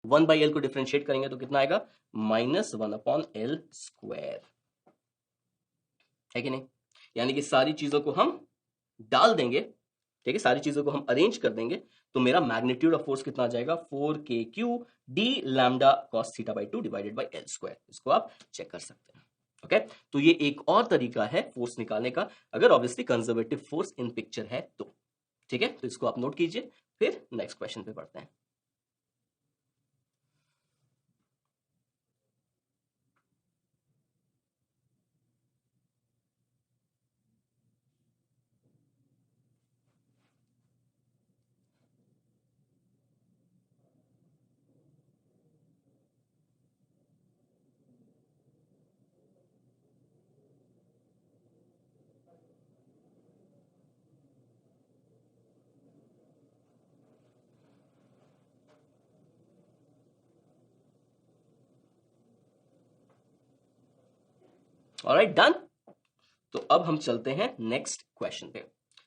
1/L को differentiate करेंगे तो कितना आएगा, -1/L², है कि नहीं। यानी कि सारी चीजों को हम डाल देंगे, ठीक है, सारी चीजों को हम अरेंज कर देंगे तो मेरा मैग्नीट्यूड ऑफ फोर्स कितना आ जाएगा, 4kq d lambda cos θ/2 divided by L²। इसको आप चेक कर सकते हैं। ओके, तो ये एक और तरीका है फोर्स निकालने का, अगर obviously conservative force in picture है तो। ठीक है, तो इसको आप नोट कीजिए, फिर नेक्स्ट क्वेश्चन पे बढ़ते हैं। Alright, done. तो अब हम चलते हैं नेक्स्ट क्वेश्चन पे।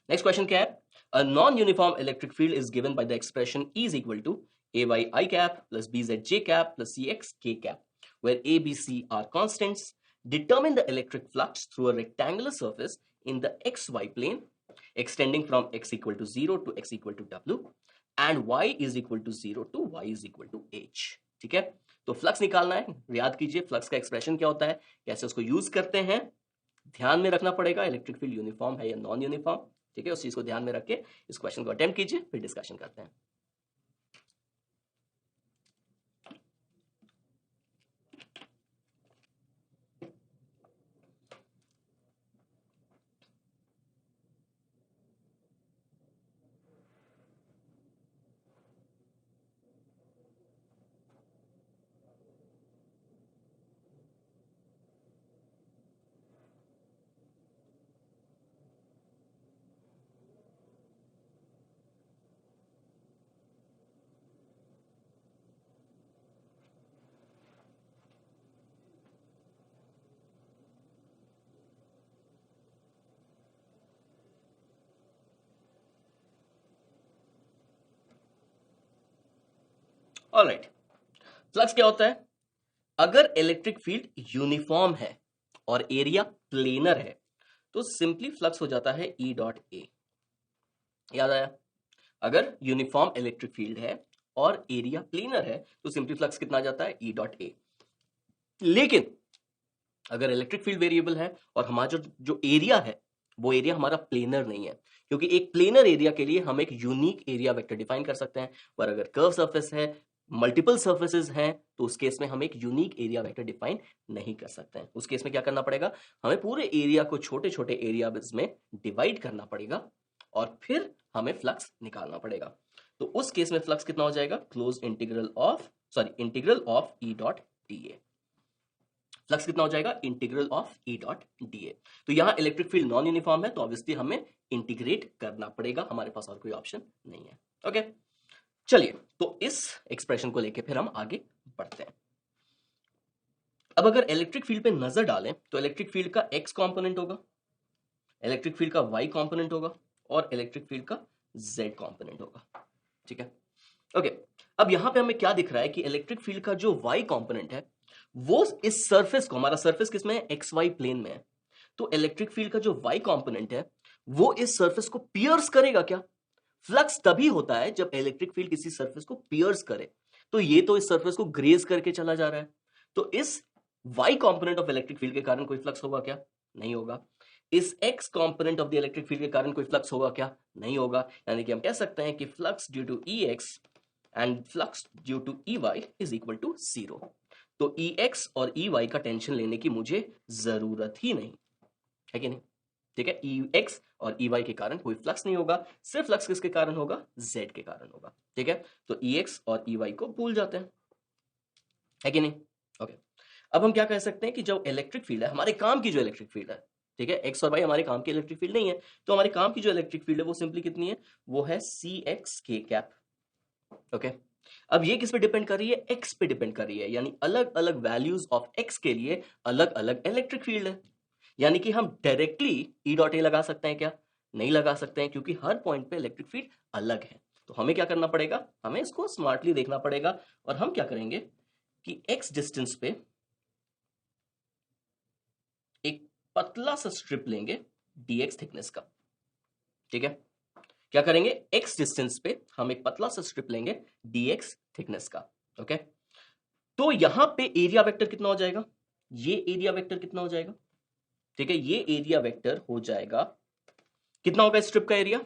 नेक्स्ट क्वेश्चन क्या है, a non uniform electric field is given by the expression E is equal to AY I cap plus BZ J cap plus CX K cap, where A, B, C are constants. Determine the electric flux through a rectangular surface in the XY plane extending from x equal to 0 to x equal to W and y is equal to 0 to y is equal to H। ठीक है, तो flux निकालना है। याद कीजिए flux का expression क्या होता है, कैसे उसको यूज करते हैं, ध्यान में रखना पड़ेगा इलेक्ट्रिक फील्ड यूनिफॉर्म है या नॉन यूनिफॉर्म। ठीक है, उस चीज को ध्यान में रख के इस क्वेश्चन को अटेम्प्ट कीजिए, फिर डिस्कशन करते हैं। ऑलराइट, फ्लक्स क्या होता है, अगर इलेक्ट्रिक फील्ड यूनिफॉर्म है और एरिया प्लेनर है तो सिंपली फ्लक्स हो जाता है E डॉट ए। याद आया, अगर यूनिफॉर्म इलेक्ट्रिक फील्ड है और एरिया प्लेनर है तो सिंपली फ्लक्स कितना आ जाता है, E डॉट ए। लेकिन अगर इलेक्ट्रिक फील्ड वेरिएबल है और हमारा जो एरिया है वो एरिया हमारा प्लेनर नहीं है, क्योंकि एक प्लेनर एरिया के लिए हम एक यूनिक एरिया वेक्टर डिफाइन कर सकते हैं, पर अगर कर्व सरफेस है, मल्टीपल सर्फेसेस हैं, तो उस केस में हम एक यूनिक एरिया वेक्टर डिफाइन नहीं कर सकते हैं। उस केस में क्या करना पड़ेगा, हमें पूरे एरिया को छोटे छोटे एरियाज में डिवाइड करना पड़ेगा और फिर हमें फ्लक्स निकालना पड़ेगा। तो उस केस में फ्लक्स कितना हो जाएगा, close integral of E dot D A. Flux कितना हो जाएगा, integral of E dot D A. तो यहां इलेक्ट्रिक फील्ड नॉन यूनिफॉर्म है तो ऑब्वियसली हमें इंटीग्रेट करना पड़ेगा, हमारे पास और कोई ऑप्शन नहीं है। ओके, चलिए तो इस एक्सप्रेशन को लेके फिर हम आगे बढ़ते हैं। अब अगर इलेक्ट्रिक फील्ड पे नजर डालें तो इलेक्ट्रिक फील्ड का x कंपोनेंट होगा, इलेक्ट्रिक फील्ड का y कंपोनेंट होगा और इलेक्ट्रिक फील्ड का z कंपोनेंट होगा। ठीक है, ओके, अब यहां पे हमें क्या दिख रहा है कि इलेक्ट्रिक फील्ड का जो y कंपोनेंट है वो इस सरफेस को, हमारा सरफेस किसमें है, XY प्लेन में है, तो इलेक्ट्रिक फील्ड का जो y कंपोनेंट है वो इस सरफेस को पियर्स करेगा क्या। फ्लक्स तभी होता है जब इलेक्ट्रिक फील्ड किसी सरफेस को पियर्स करे, तो ये तो इस सरफेस को ग्रेज करके चला जा रहा है, तो इस y component of electric field के कारण कोई फ्लक्स होगा क्या, नहीं होगा। इस x component of the electric field के कारण कोई फ्लक्स होगा क्या, नहीं होगा। यानी कि हम कह सकते हैं कि flux due to Ex and flux due to Ey is equal to 0। तो Ex और Ey का टेंशन लेने की मुझे जरूरत ही नहीं है कि नहीं। ठीक है, Ex और Ey के कारण कोई फ्लक्स नहीं होगा, सिर्फ फ्लक्स किसके कारण होगा, Z के कारण होगा। ठीक है, तो Ex और Ey को भूल जाते हैं, है कि नहीं। ओके, अब हम क्या कह सकते हैं कि जो इलेक्ट्रिक फील्ड है, हमारे काम की जो इलेक्ट्रिक फील्ड है, ठीक है, x और y हमारे काम की इलेक्ट्रिक फील्ड नहीं है, तो हमारे काम की जो इलेक्ट्रिक फील्ड है वो सिंपली कितनी है, वो है CX K कैप। ओके, अब ये किस पे डिपेंड कर रही है, x पे डिपेंड कर रही है, यानी अलग अलग वैल्यूज ऑफ x के लिए अलग अलग इलेक्ट्रिक फील्ड है। यानी कि हम डायरेक्टली E डॉट ए लगा सकते हैं क्या, नहीं लगा सकते हैं, क्योंकि हर पॉइंट पे इलेक्ट्रिक फील्ड अलग है। तो हमें क्या करना पड़ेगा, हमें इसको स्मार्टली देखना पड़ेगा और हम क्या करेंगे कि x डिस्टेंस पे एक पतला सा स्ट्रिप लेंगे dx थिकनेस का। ठीक है, क्या करेंगे, x डिस्टेंस पे हम एक पतला सा स्ट्रिप लेंगे dx थिकनेस का। ओके, तो यहां पे एरिया वेक्टर कितना हो जाएगा, ये एरिया वेक्टर कितना हो जाएगा, ठीक है, ये एरिया वेक्टर हो जाएगा, कितना होगा स्ट्रिप का एरिया,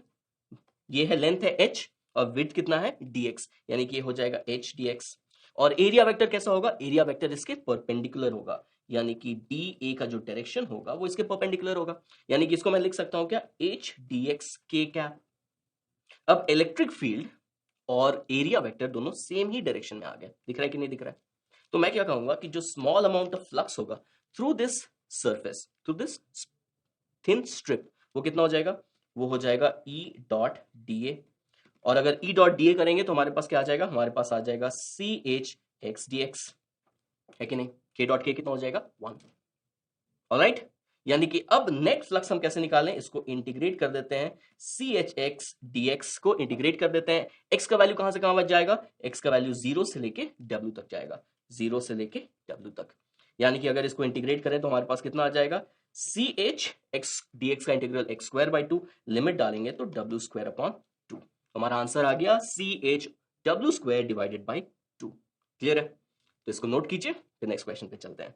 ये है लेंथ है h और विड्थ कितना है dx, यानी कि ये हो जाएगा h dx। और एरिया वेक्टर कैसा होगा, एरिया वेक्टर इसके परपेंडिकुलर होगा, यानी कि DA का जो डायरेक्शन होगा वो इसके परपेंडिकुलर होगा, यानी कि इसको मैं लिख सकता हूं क्या, h dx k कैप। अब इलेक्ट्रिक फील्ड और एरिया वेक्टर दोनों सेम ही डायरेक्शन में आ गए, दिख रहा है कि नहीं दिख रहा है, तो मैं क्या कहूंगा कि जो स्मॉल अमाउंट ऑफ फ्लक्स होगा through this surface, through this thin strip, वो कितना हो जाएगा, वो हो जाएगा E डॉट DA। और अगर E डॉट DA करेंगे तो हमारे पास क्या आ जाएगा, हमारे पास आ जाएगा CH x dx, है कि नहीं, K डॉट K कितना हो जाएगा 1। ऑलराइट, यानी कि अब नेट फ्लक्स हम कैसे निकालें, इसको इंटीग्रेट कर देते हैं, CHX dx को इंटीग्रेट कर देते हैं, x का वैल्यू कहां से कहां बच जाएगा, x का वैल्यू 0 से लेके W तक जाएगा, 0 से लेके W तक, यानी कि अगर इसको इंटीग्रेट करें तो हमारे पास कितना आ जाएगा, CHX dx का integral x square by 2, limit डालेंगे तो W स्क्वायर अपॉन 2, हमारा आंसर आ गया CH W square divided by 2। Clear है, तो इसको नोट कीजिए, फिर नेक्स्ट क्वेश्चन पे चलते हैं।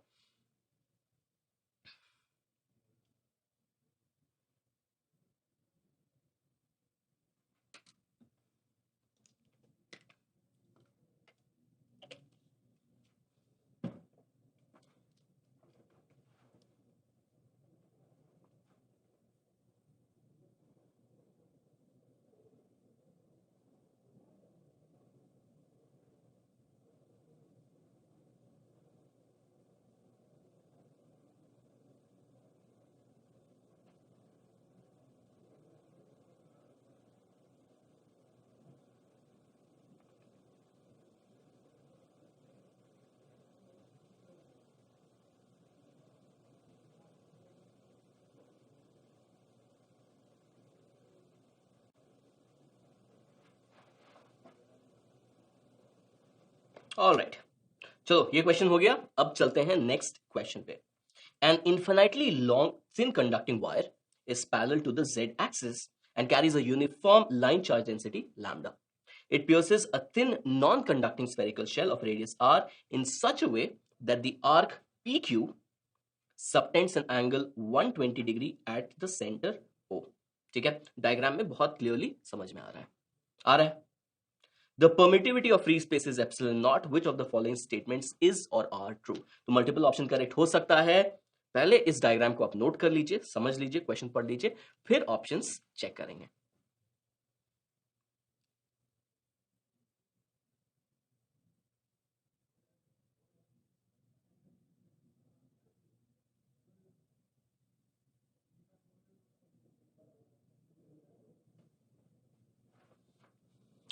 ऑलराइट, चलो ये क्वेश्चन हो गया, अब चलते हैं नेक्स्ट क्वेश्चन पे। An infinitely long thin conducting wire is parallel to the z-axis and carries a uniform line charge density lambda. It pierces a thin non-conducting spherical shell of radius r in such a way that the arc PQ subtends an angle 120 degree at the center O। ठीक है, diagram में बहुत clearly समझ में आ रहा है। The permittivity of free space is epsilon naught. Which of the following statements is or are true? तो multiple option correct हो सकता है, पहले इस डायग्राम को आप नोट कर लीजिए, समझ लीजिए, क्वेश्चन पढ़ लीजिए, फिर ऑप्शंस चेक करेंगे।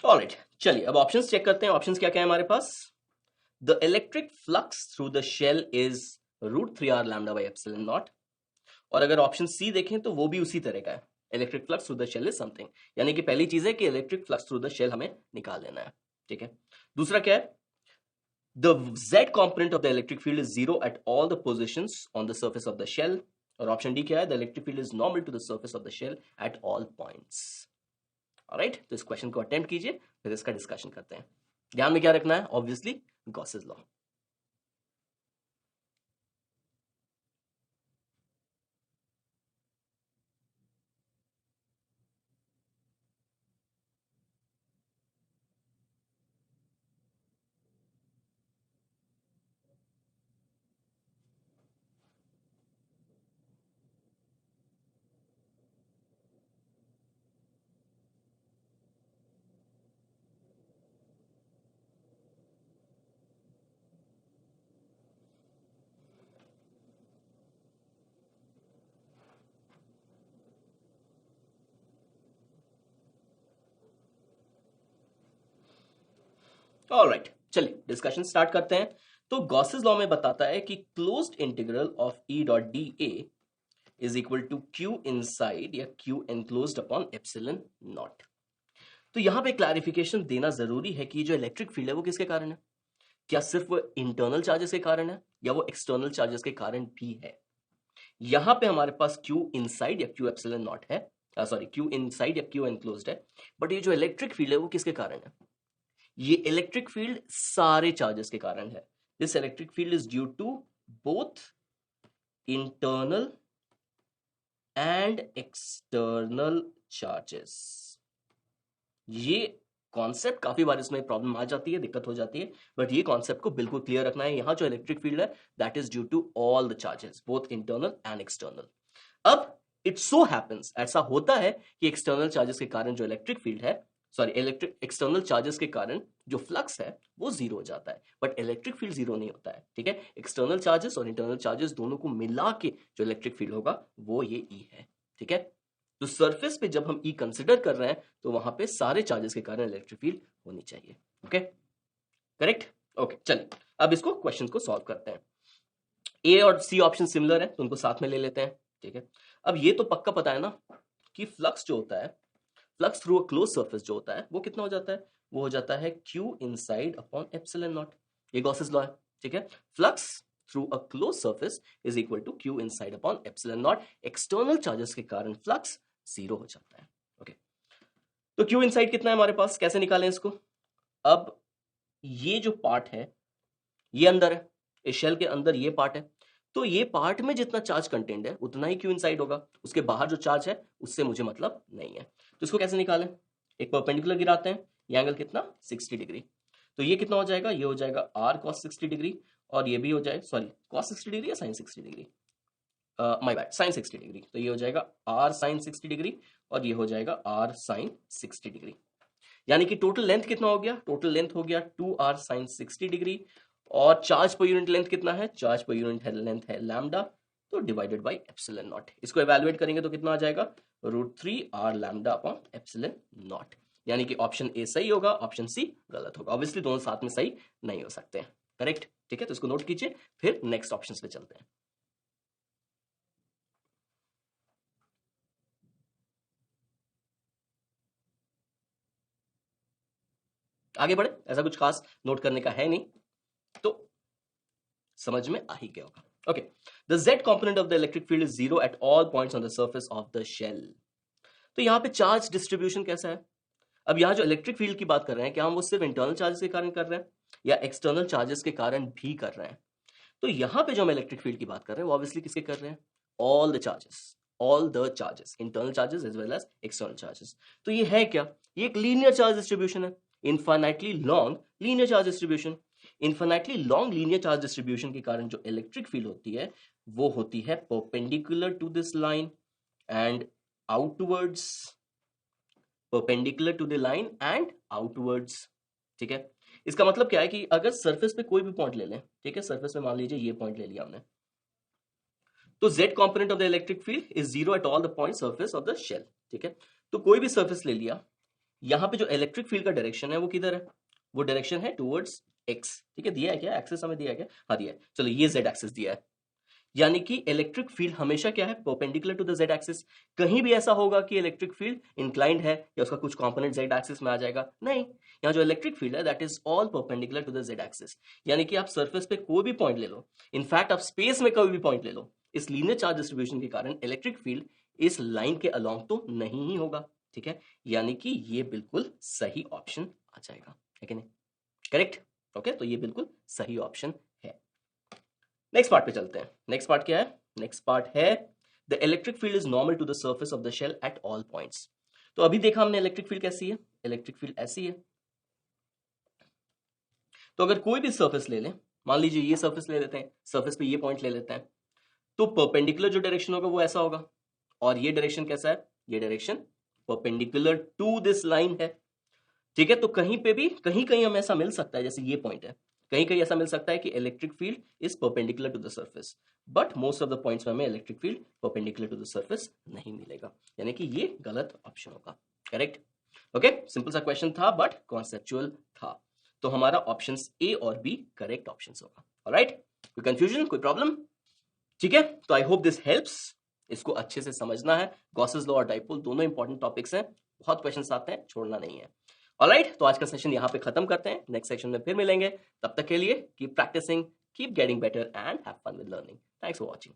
ऑलराइट, चलिए अब ऑप्शंस चेक करते हैं। ऑप्शंस क्या क्या है हमारे पास, the electric flux through the shell is √3r lambda by epsilon not. और अगर ऑप्शन सी देखें तो वो भी उसी तरह का है, electric flux through the shell is something, यानी कि पहली चीज है कि electric flux through the shell हमें निकाल लेना है। ठीक है, दूसरा क्या है, the z component of the electric field is 0 at all the positions on the surface of the shell। और ऑप्शन डी क्या है, the electric field is normal to the surface of the shell at all points। Alright, तो इस question को attempt कीजिए, फिर इसका discussion करते हैं। ध्यान में क्या रखना है, ऑब्वियसली गॉसेस लॉ। ऑलराइट, चलिए डिस्कशन स्टार्ट करते हैं। तो गॉसेस लॉ में बताता है कि closed integral of E dot dA is equal to Q inside या Q enclosed upon epsilon naught. तो यहां पे क्लैरिफिकेशन देना जरूरी है कि जो इलेक्ट्रिक फील्ड है वो किसके कारण है, क्या सिर्फ वो इंटरनल चार्जेस के कारण है या वो एक्सटर्नल चार्जेस के कारण भी है। यहां पे हमारे पास क्यू इनसाइड या क्यू एप्सिलॉन नॉट है, सॉरी क्यू इनसाइड या क्यू एनक्लोज्ड है, बट ये जो इलेक्ट्रिक फील्ड है वो किसके कारण है, ये इलेक्ट्रिक फील्ड सारे चार्जेस के कारण है। This electric field is due to both internal and external charges. ये कॉन्सेप्ट काफी बार इसमें प्रॉब्लम आ जाती है, दिक्कत हो जाती है, बट ये कॉन्सेप्ट को बिल्कुल क्लियर रखना है। यहां जो इलेक्ट्रिक फील्ड है that is due to all the charges both internal and external. अब इट सो हैपेंस, ऐसा होता है कि एक्सटर्नल चार्जेस के कारण जो इलेक्ट्रिक फील्ड है, सॉरी इलेक्ट्रिक एक्सटर्नल चार्जेस के कारण जो फ्लक्स है वो जीरो हो जाता है, बट इलेक्ट्रिक फील्ड जीरो नहीं होता है। ठीक है, एक्सटर्नल चार्जेस और इंटरनल चार्जेस दोनों को मिला के जो इलेक्ट्रिक फील्ड होगा वो ये ई है। ठीक है, तो सरफेस पे जब हम ई कंसिडर कर रहे हैं तो वहां पे सारे चार्जेस के कारण इलेक्ट्रिक फील्ड होनी चाहिए। Okay, correct. ओके, चलिए अब इसको क्वेश्चन को सॉल्व करते हैं। ए और सी ऑप्शन सिमिलर है तो उनको साथ में ले लेते हैं। ठीक है, अब ये तो पक्का पता है ना कि फ्लक्स जो होता है, flux through a close surface जो होता है वो कितना हो जाता है, वो हो जाता है Q inside upon epsilon naught. ये गॉसेस लॉ है। ठीक है, flux through a close surface is equal to Q inside upon epsilon naught. External charges के कारण फ्लक्स जीरो हो जाता है। ओके, तो क्यू इनसाइड कितना है हमारे पास, कैसे निकालें इसको। अब ये जो पार्ट है ये अंदर है, इस शेल के अंदर ये पार्ट है, तो ये पार्ट में जितना चार्ज कंटेंट है उतना ही क्यू इनसाइड होगा, उसके बाहर जो चार्ज है उससे मुझे मतलब नहीं है। तो इसको कैसे निकालें, एक परपेंडिकुलर गिराते हैं, ये एंगल कितना 60 डिग्री, तो ये कितना हो जाएगा, ये हो जाएगा आर कॉस 60 डिग्री, और ये भी हो जाएगा, सॉरी कॉस 60 डिग्री या sine 60 degree, my bad, sine 60 degree, तो ये हो जाएगा आर साइन 60 डिग्री और ये हो जाएगा आर साइन 60 डिग्री। यानी कि टोटल लेंथ कितना हो गया, टोटल लेंथ हो गया 2r साइन 60 डिग्री, और चार्ज पर यूनिट लेंथ कितना है, चार्ज पर यूनिट लेंथ है लैम्डा, तो डिवाइडेड बाई एप्सिलॉन नॉट। इसको एवेलुएट करेंगे तो कितना आ जाएगा, √3r lambda upon epsilon not. यानी कि ऑप्शन ए सही होगा, ऑप्शन सी गलत होगा। ऑब्वियसली दोनों साथ में सही नहीं हो सकते हैं। करेक्ट, ठीक है, तो इसको नोट कीजिए, फिर नेक्स्ट ऑप्शन पे चलते हैं। आगे बढ़े, ऐसा कुछ खास नोट करने का है नहीं, तो समझ में आ ही गया होगा। Okay, the z component of the electric field is 0 at all points on the surface of the shell। तो यहां पे चार्ज डिस्ट्रीब्यूशन कैसा है, अब यहां जो इलेक्ट्रिक फील्ड की बात कर रहे हैं, क्या हम वो सिर्फ इंटरनल चार्जेस के कारण कर रहे हैं या एक्सटर्नल चार्जेस के कारण भी कर रहे हैं। तो यहां पे जो हम इलेक्ट्रिक फील्ड की बात कर रहे हैं वो ऑब्वियसली किसके कर रहे हैं, all the charges, all the charges, internal charges as well as external charges. तो ये है क्या, ये एक लीनियर चार्ज डिस्ट्रीब्यूशन है, infinitely long linear charge distribution. Infinitely long linear charge distribution के कारण जो इलेक्ट्रिक फील्ड होती है वो होती है perpendicular to this line and outwards, perpendicular to the line and outwards. ठीक है, इसका मतलब क्या है कि अगर सरफेस पे कोई भी पॉइंट ले लें, ठीक है, सरफेस पे मान लीजिए ये पॉइंट ले लिया हमने, तो z component of the electric field is 0 at all the point surface of the shell. ठीक है, तो कोई भी सरफेस ले लिया, यहां पे जो इलेक्ट्रिक फील्ड का डायरेक्शन है वो किधर है, वो डायरेक्शन है टुवर्ड्स x। ठीक है, दिया है क्या एक्सिस, हमें दिया है क्या, हाँ दिया है, चलो ये z एक्सिस दिया है। यानी कि इलेक्ट्रिक फील्ड हमेशा क्या है, perpendicular to the z axis. कहीं भी ऐसा होगा कि इलेक्ट्रिक फील्ड इंक्लाइंड है या उसका कुछ कंपोनेंट z एक्सिस में आ जाएगा, नहीं, यहाँ जो इलेक्ट्रिक फील्ड है that is all perpendicular to the z axis. यानी कि आप सरफेस पे कोई भी पॉइंट ले लो, इनफैक्ट आप स्पेस में कोई भी पॉइंट ले लो, इस लीनियर चार्ज डिस्ट्रीब्यूशन के कारण इलेक्ट्रिक फील्ड इस लाइन के अलोंग तो नहीं ही होगा। ठीक है, यानी कि ये बिल्कुल सही ऑप्शन आ जाएगा, है कि नहीं, करेक्ट। ओके, तो ये बिल्कुल सही ऑप्शन है। नेक्स्ट पार्ट पे चलते हैं। नेक्स्ट पार्ट क्या है, नेक्स्ट पार्ट है the electric field is normal to the surface of the shell at all points. तो अभी देखा हमने इलेक्ट्रिक फील्ड कैसी है, इलेक्ट्रिक फील्ड ऐसी है। तो अगर कोई भी सर्फेस ले लें, मान लीजिए ये सर्फेस ले लेते हैं, सर्फेस पे ये पॉइंट ले लेते हैं, तो परपेंडिकुलर जो डायरेक्शन होगा वो ऐसा होगा, और ये डायरेक्शन कैसा है, ये direction perpendicular to this line है। ठीक है, तो कहीं पे भी कहीं कहीं हमें ऐसा मिल सकता है, जैसे ये पॉइंट है, कहीं कहीं ऐसा मिल सकता है कि electric field is perpendicular to the surface, but most of the points में हमें electric field perpendicular to the surface नहीं मिलेगा, यानी कि ये गलत ऑप्शन होगा। करेक्ट, ओके, सिंपल सा क्वेश्चन था बट कॉन्सेप्चुअल था, तो हमारा ऑप्शन ए और बी करेक्ट ऑप्शन होगा। ऑलराइट, कोई कंफ्यूजन, कोई प्रॉब्लम, ठीक है, तो आई होप दिस हेल्प्स। इसको अच्छे से समझना है, गॉसेस लॉ और डाइपोल दोनों इंपॉर्टेंट टॉपिक्स हैं, बहुत क्वेश्चंस आते हैं, छोड़ना नहीं है। ऑलराइट, तो आज का सेशन यहाँ पे खत्म करते हैं, नेक्स्ट सेशन में फिर मिलेंगे। तब तक के लिए keep practising, keep getting better and have fun with learning. Thanks for watching.